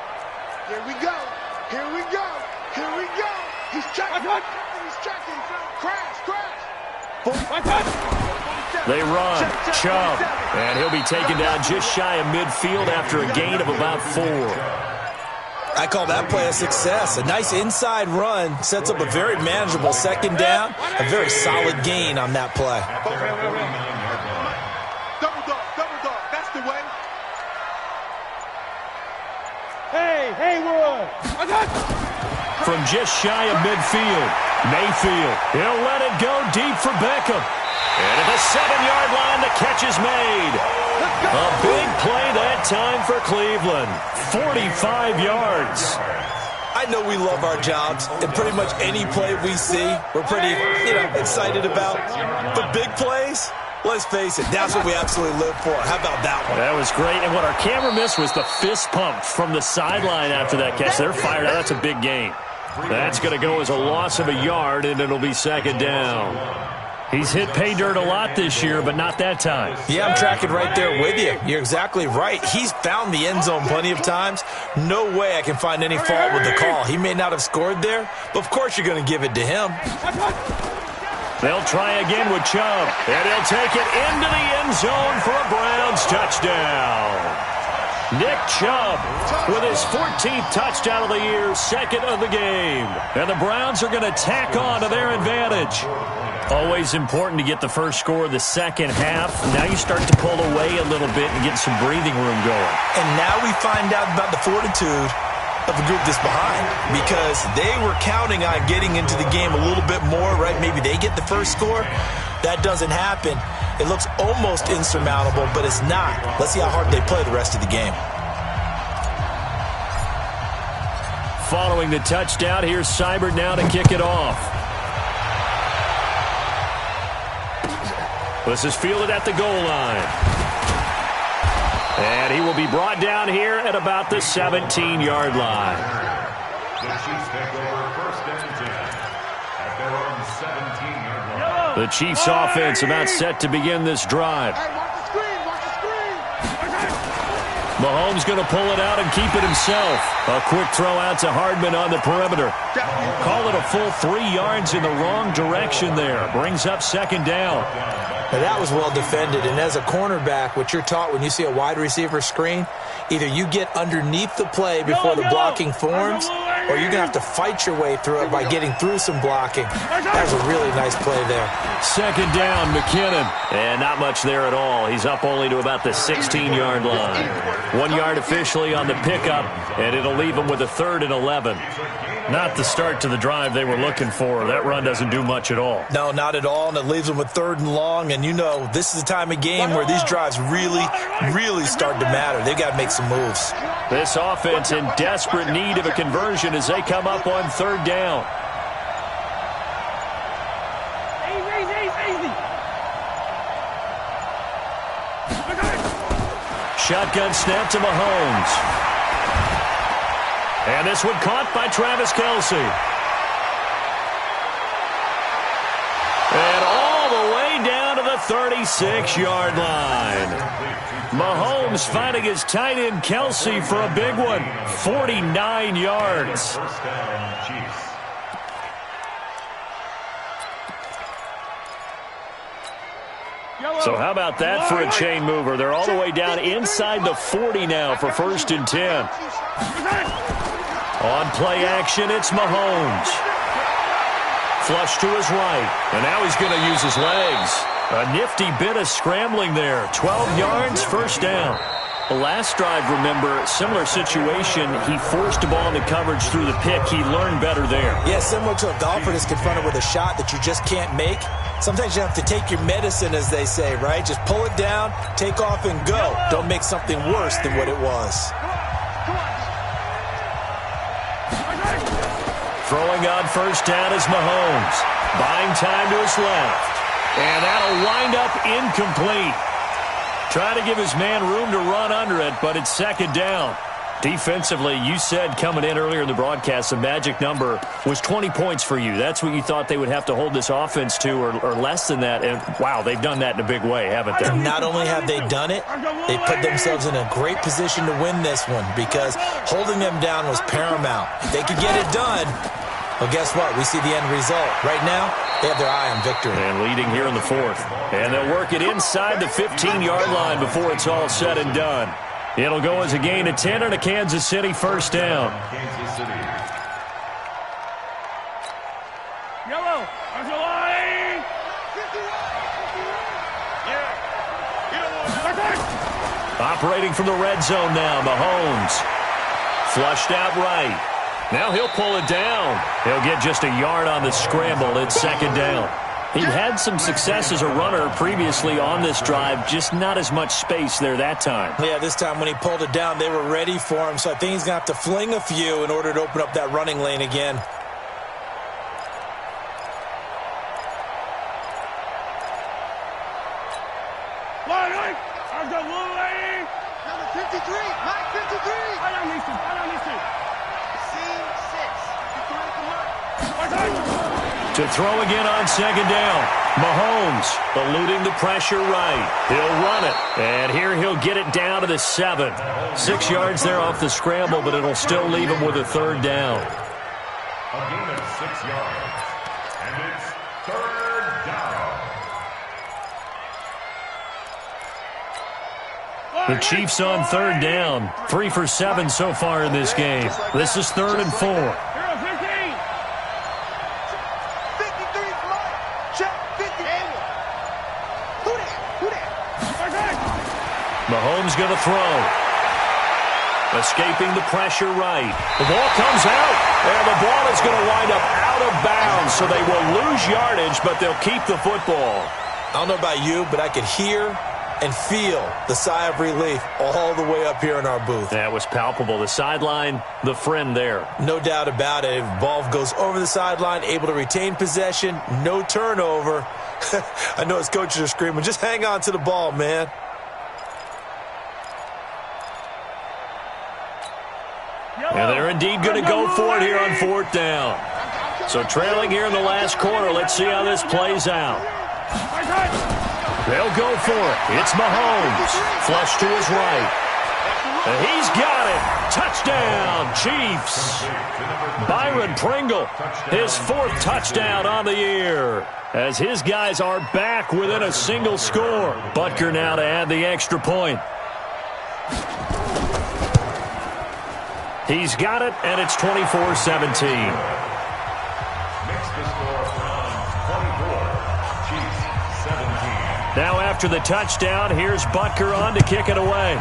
Here we go. Here we go. Here we go. He's tracking. He's tracking. Crash. Watch out. They run. Chubb. And he'll be taken down just shy of midfield after a gain of about 4. I call that play a success. A nice inside run sets up a very manageable 2nd down. A very solid gain on that play. Double dog. That's the way. Hey, Roy. Watch out. From just shy of midfield, Mayfield. He'll let it go deep for Beckham. And at the 7-yard line, the catch is made. A big play that time for Cleveland. 45 yards. I know we love our jobs, and pretty much any play we see, we're pretty, excited about. But big plays, let's face it, that's what we absolutely live for. How about that one? That was great. And what our camera missed was the fist pump from the sideline after that catch. They're fired out. That's a big gain. That's going to go as a loss of a yard, and it'll be 2nd down. He's hit pay dirt a lot this year, but not that time. Yeah, I'm tracking right there with you. You're exactly right. He's found the end zone plenty of times. No way I can find any fault with the call. He may not have scored there, but of course you're going to give it to him. They'll try again with Chubb, and he'll take it into the end zone for a Browns touchdown. Nick Chubb with his 14th touchdown of the year, second of the game. And the Browns are going to tack on to their advantage. Always important to get the first score of the second half. Now you start to pull away a little bit and get some breathing room going. And now we find out about the fortitude of the group that's behind, because they were counting on getting into the game a little bit more, right? Maybe they get the first score. That doesn't happen. It looks almost insurmountable, but it's not. Let's see how hard they play the rest of the game. Following the touchdown, here's Seibert now to kick it off. This is fielded at the goal line. And he will be brought down here at about the 17-yard line. The Chiefs take over first and 10 at their own 17-yard line. The Chiefs offense about set to begin this drive. Mahomes going to pull it out and keep it himself. A quick throw out to Hardman on the perimeter. Call it a full 3 yards in the wrong direction there. Brings up second down. Now that was well defended, and as a cornerback, what you're taught when you see a wide receiver screen, either you get underneath the play before the blocking forms, or you're going to have to fight your way through it by getting through some blocking. That was a really nice play there. Second down, McKinnon. And not much there at all. He's up only to about the 16-yard line. 1 yard officially on the pickup, and it'll leave him with a 3rd and 11. Not the start to the drive they were looking for. That run doesn't do much at all. No, not at all, and it leaves them with 3rd and long. And you know, this is the time of game where these drives really, really start to matter. They've got to make some moves. This offense in desperate need of a conversion as they come up on 3rd down. Shotgun snap to Mahomes. And this one caught by Travis Kelce. And all the way down to the 36-yard line. Mahomes finding his tight end Kelce for a big one. 49 yards. First down, Chiefs. So how about that for a chain mover? They're all the way down inside the 40 now for 1st and 10. On play action, it's Mahomes. Flush to his right. And now he's going to use his legs. A nifty bit of scrambling there. 12 yards, 1st down. The last drive, remember, similar situation. He forced a ball into coverage through the pick. He learned better there. Yeah, similar to a golfer that's confronted with a shot that you just can't make. Sometimes you have to take your medicine, as they say, right? Just pull it down, take off, and go. Don't make something worse than what it was. Throwing on 1st down is Mahomes. Buying time to his left. And that'll wind up incomplete. Trying to give his man room to run under it, but it's 2nd down. Defensively, you said coming in earlier in the broadcast, the magic number was 20 points for you. That's what you thought they would have to hold this offense to, or less than that. And, wow, they've done that in a big way, haven't they? Not only have they done it, they put themselves in a great position to win this one, because holding them down was paramount. If they could get it done, well, guess what? We see the end result. Right now, they have their eye on victory. And leading here in the 4th. And they'll work it inside the 15-yard line before it's all said and done. It'll go as a gain of 10 and a Kansas City 1st down. Kansas City. Yellow, there's a line. Operating from the red zone now, Mahomes. Flushed out right. Now he'll pull it down. He'll get just a yard on the scramble. It's 2nd down. He'd had some success as a runner previously on this drive, just not as much space there that time. Yeah, this time when he pulled it down, they were ready for him, so I think he's going to have to fling a few in order to open up that running lane again. Number 53, Mike 53. I don't need to. To throw again on 2nd down. Mahomes eluding the pressure right. He'll run it. And here he'll get it down to the 7. 6 yards there off the scramble, but it'll still leave him with a third down. A gain of 6 yards. And it's third down. The Chiefs on third down. 3 for 7 so far in this game. This is 3rd and 4. Mahomes going to throw. Escaping the pressure right. The ball comes out, and the ball is going to wind up out of bounds, so they will lose yardage, but they'll keep the football. I don't know about you, but I could hear and feel the sigh of relief all the way up here in our booth. That was palpable. The sideline, the friend there. No doubt about it. Ball goes over the sideline, able to retain possession, no turnover. I know his coaches are screaming, just hang on to the ball, man. And they're indeed going to go for it here on 4th down. So trailing here in the last quarter, let's see how this plays out. They'll go for it. It's Mahomes. Flush to his right. And he's got it. Touchdown, Chiefs. Byron Pringle, his 4th touchdown on the year. As his guys are back within a single score. Butker now to add the extra point. He's got it, and it's 24-17. Makes the score from 24. Chiefs 17. Now after the touchdown, here's Butker on to kick it away.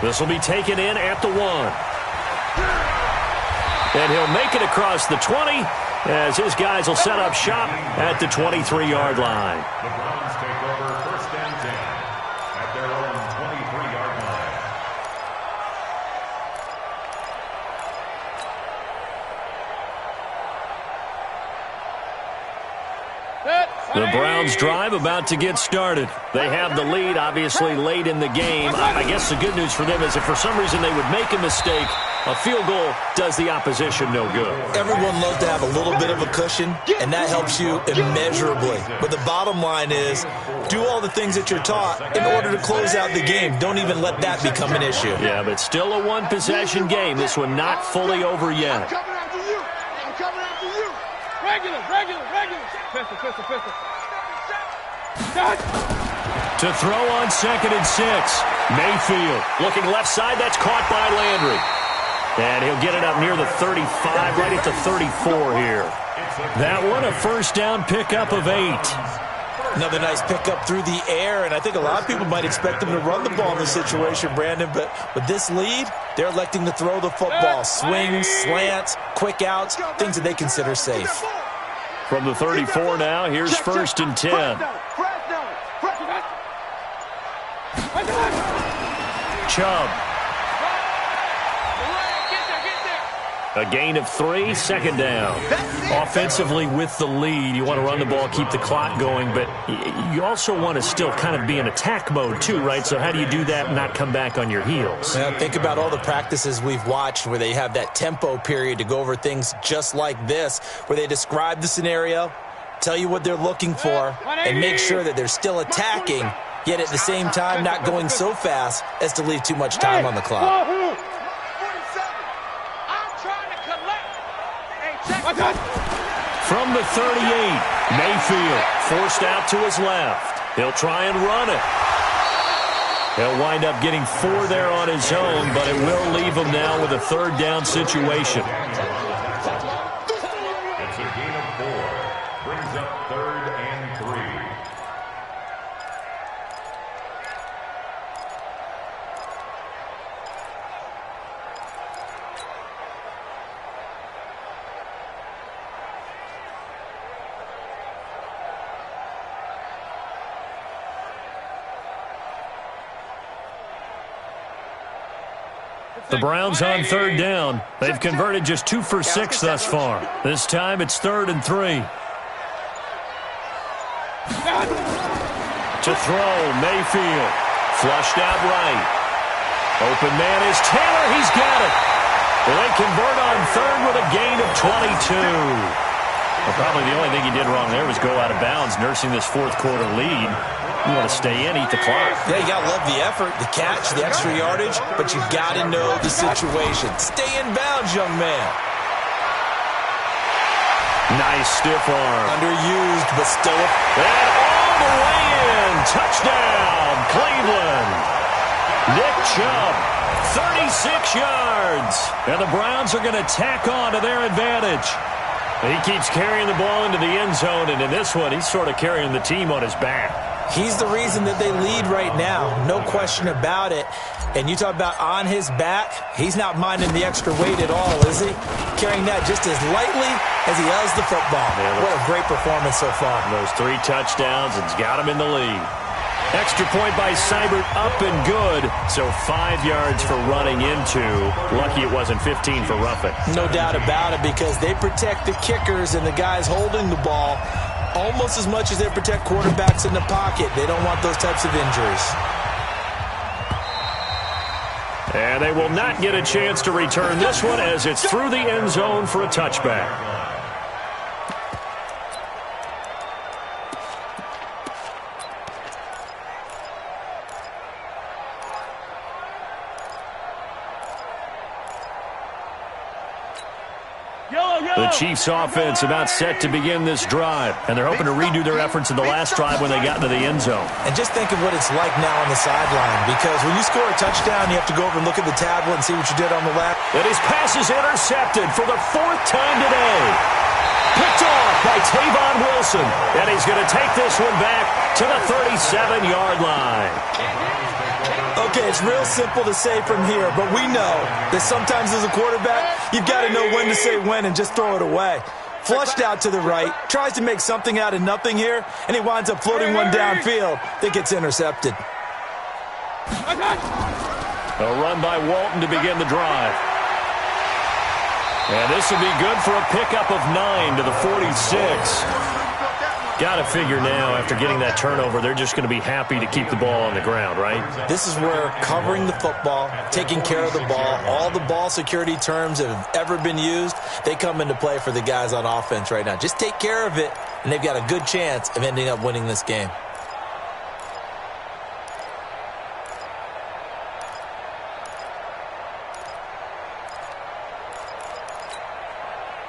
This will be taken in at the 1. And he'll make it across the 20 as his guys will set up shop at the 23-yard line. The Browns take over 1st and 10 at their own 23-yard line. The Browns drive about to get started. They have the lead, obviously, late in the game. I guess the good news for them is if for some reason they would make a mistake, a field goal does the opposition no good. Everyone loves to have a little bit of a cushion, and that helps you immeasurably. But the bottom line is, do all the things that you're taught in order to close out the game. Don't even let that become an issue. Yeah, but still a one-possession game. This one not fully over yet. I'm coming after you. I'm coming after you. Regular. Pistol. To throw on 2nd and 6. Mayfield looking left side. That's caught by Landry. And he'll get it up near the 35, right at the 34 here. That one a first down pickup of 8. Another nice pickup through the air, and I think a lot of people might expect them to run the ball in this situation, Brandon, but with this lead, they're electing to throw the football. Swings, slants, quick outs, things that they consider safe. From the 34 now, here's 1st and 10. Chubb. A gain of 3, 2nd down. Offensively with the lead, you want to run the ball, keep the clock going, but you also want to still kind of be in attack mode too, right? So how do you do that and not come back on your heels? Now, think about all the practices we've watched where they have that tempo period to go over things just like this, where they describe the scenario, tell you what they're looking for, and make sure that they're still attacking, yet at the same time not going so fast as to leave too much time on the clock. From the 38, Mayfield forced out to his left. He'll try and run it. He'll wind up getting 4 there on his own, but it will leave him now with a 3rd down situation. It's a gain of 4. Brings up 3rd and 3. The Browns on 3rd down. They've converted just 2 for 6 thus far. This time it's 3rd and 3. To throw, Mayfield. Flushed out right. Open man is Taylor. He's got it. Well, they convert on 3rd with a gain of 22. Well, probably the only thing he did wrong there was go out of bounds, nursing this fourth-quarter lead. You want to stay in, eat the clock. Yeah, you got to love the effort, the catch, the extra yardage, but you got to know the situation. Stay in bounds, young man. Nice stiff arm. Underused, but still. And all the way in. Touchdown, Cleveland. Nick Chubb, 36 yards. And the Browns are going to tack on to their advantage. He keeps carrying the ball into the end zone, and in this one, he's sort of carrying the team on his back. He's the reason that they lead right now. No question about it. And you talk about on his back, he's not minding the extra weight at all, is he? Carrying that just as lightly as he does the football. Yeah, what a great performance so far. Those 3 touchdowns, and it's got him in the lead. Extra point by Seibert, up and good. So 5 yards for running into. Lucky it wasn't 15 for roughing. No doubt about it, because they protect the kickers and the guys holding the ball almost as much as they protect quarterbacks in the pocket. They don't want those types of injuries. And they will not get a chance to return this one as it's through the end zone for a touchback. The Chiefs offense about set to begin this drive, and they're hoping to redo their efforts in the last drive when they got into the end zone. And just think of what it's like now on the sideline, because when you score a touchdown, you have to go over and look at the tablet and see what you did on the left. And his pass is intercepted for the 4th time today. Picked off by Tavon Wilson, and he's going to take this one back to the 37-yard line. Okay, it's real simple to say from here, but we know that sometimes as a quarterback, you've got to know when to say when and just throw it away. Flushed out to the right, tries to make something out of nothing here, and he winds up floating one downfield that gets intercepted. A run by Walton to begin the drive. And this will be good for a pickup of 9 to the 46. Got to figure now, after getting that turnover, they're just going to be happy to keep the ball on the ground, right? This is where covering the football, taking care of the ball, all the ball security terms that have ever been used, they come into play for the guys on offense right now. Just take care of it, and they've got a good chance of ending up winning this game.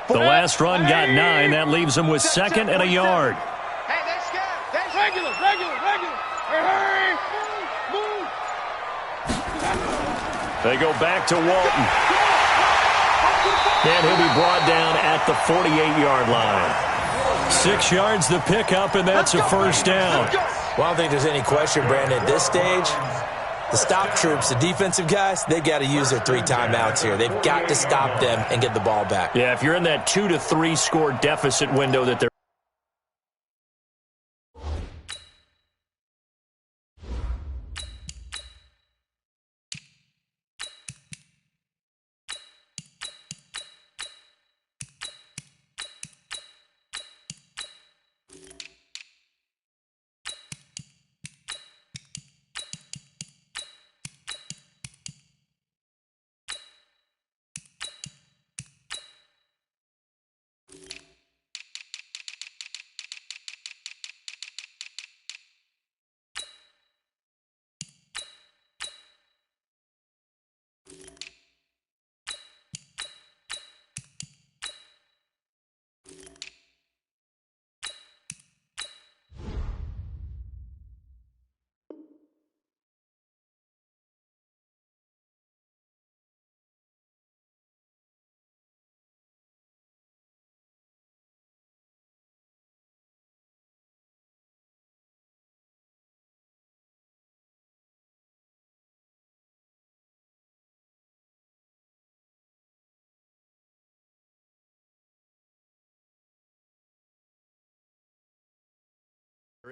The last run got 9. That leaves them with 2nd and a yard. Regular. Hurry. Move. They go back to Walton. And he'll be brought down at the 48-yard line. 6 yards the pickup, and that's a first down. Well, I don't think there's any question, Brandon, at this stage. The stop troops, the defensive guys, they got to use their 3 timeouts here. They've got to stop them and get the ball back. Yeah, if you're in that 2 to 3 score deficit window that they're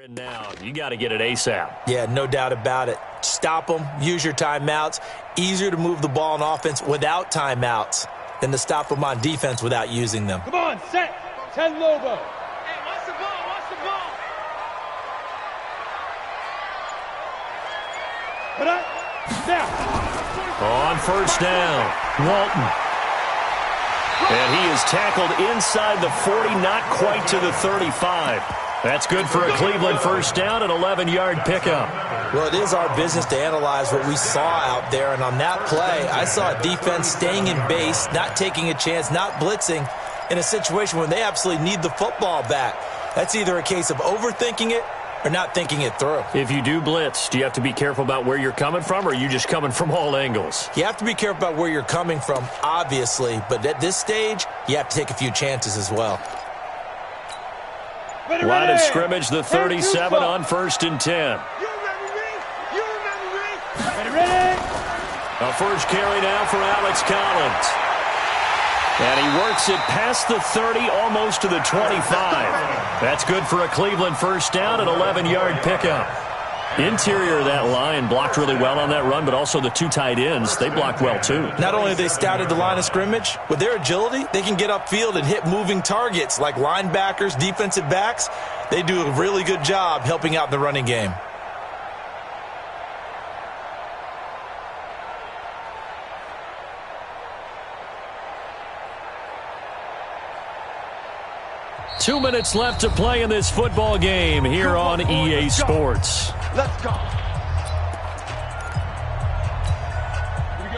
in now. You got to get it ASAP. Yeah, no doubt about it. Stop them. Use your timeouts. Easier to move the ball on offense without timeouts than to stop them on defense without using them. Come on, set. 10 Lobo. Hey, watch the ball. Put up. Down. On first down, Walton. And he is tackled inside the 40, not quite to the 35. That's good for a Cleveland first down, an 11-yard pickup. Well, it is our business to analyze what we saw out there, and on that play, I saw a defense staying in base, not taking a chance, not blitzing in a situation when they absolutely need the football back. That's either a case of overthinking it or not thinking it through. If you do blitz, do you have to be careful about where you're coming from, or are you just coming from all angles? You have to be careful about where you're coming from, obviously, but at this stage, you have to take a few chances as well. Line of scrimmage, the 37 on 1st and 10. A first carry now for Alex Collins. And he works it past the 30, almost to the 25. That's good for a Cleveland first down, an 11-yard pickup. Interior of that line blocked really well on that run, but also the two tight ends, they blocked well too. Not only have they scouted the line of scrimmage, with their agility, they can get upfield and hit moving targets like linebackers, defensive backs. They do a really good job helping out in the running game. Two minutes left to play in this football game here on EA Sports. Let's go.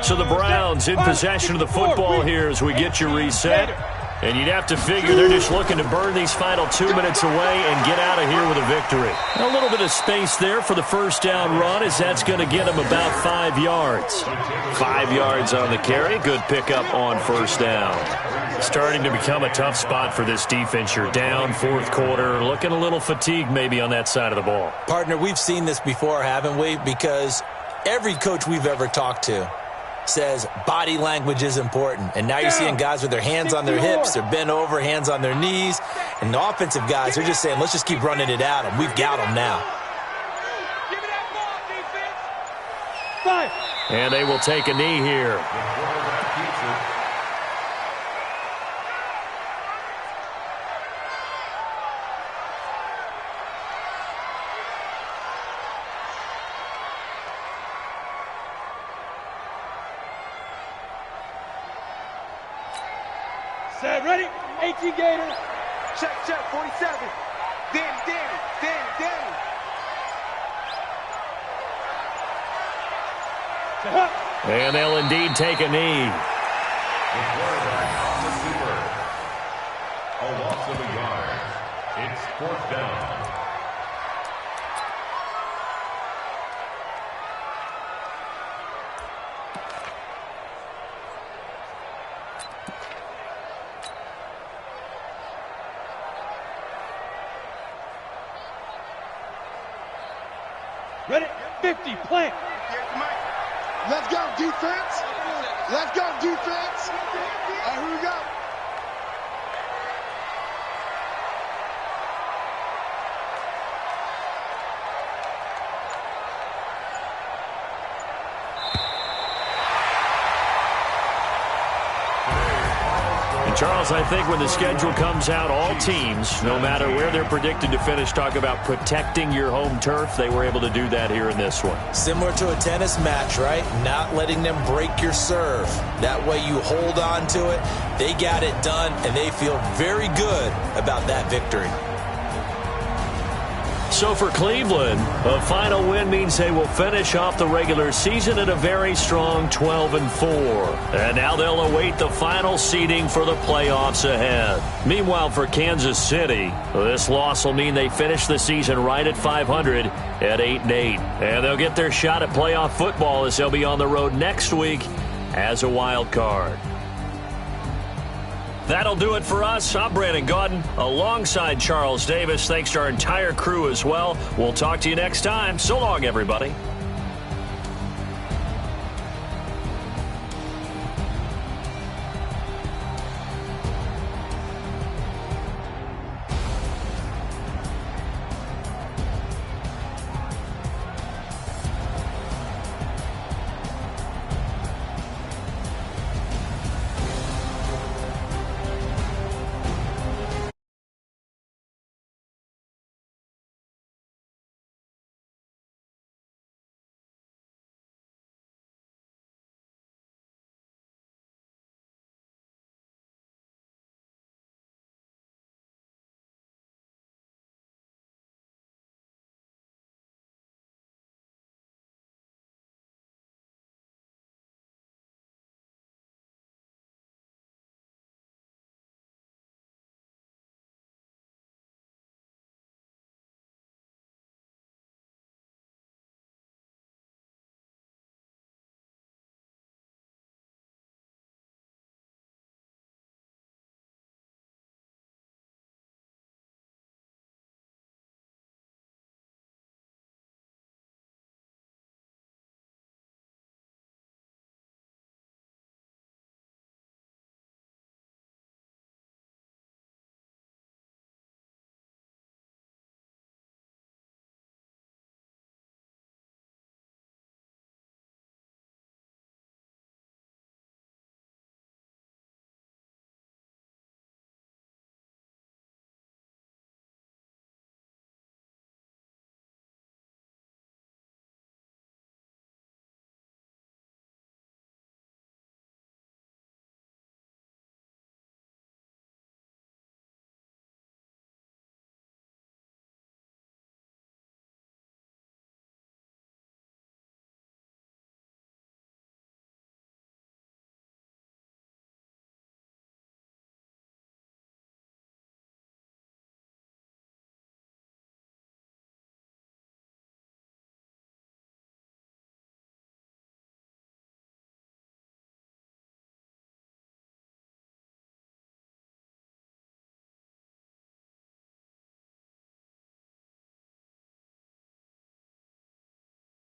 So the Browns in possession of the football here as we get you reset. And you'd have to figure they're just looking to burn these final 2 minutes away and get out of here with a victory. A little bit of space there for the first down run, as that's going to get them about 5 yards. 5 yards on the carry. Good pickup on first down. Starting to become a tough spot for this defense. You're down, fourth quarter, looking a little fatigued maybe on that side of the ball. Partner, we've seen this before, haven't we? Because every coach we've ever talked to says body language is important. And now you're seeing guys with their hands on their hips, they're bent over, hands on their knees. And the offensive guys, they're just saying, let's just keep running it at them. We've got them now. Give me that ball, defense. 5. And they will take a knee here. Set, ready? 18 Gator. Check, 47. Danny. And they'll indeed take a knee. The quarterback on the keeper. A loss of a yard. It's fourth down. Ready? 50, plant. Let's go, defense. Let's go, defense. All right, here we go. Charles, I think when the schedule comes out, all teams, no matter where they're predicted to finish, talk about protecting your home turf. They were able to do that here in this one. Similar to a tennis match, right? Not letting them break your serve. That way you hold on to it. They got it done, and they feel very good about that victory. So for Cleveland, a final win means they will finish off the regular season at a very strong 12-4. And now they'll await the final seeding for the playoffs ahead. Meanwhile, for Kansas City, this loss will mean they finish the season right at 500 at 8-8. And they'll get their shot at playoff football as they'll be on the road next week as a wild card. That'll do it for us. I'm Brandon Gaudin alongside Charles Davis. Thanks to our entire crew as well. We'll talk to you next time. So long, everybody.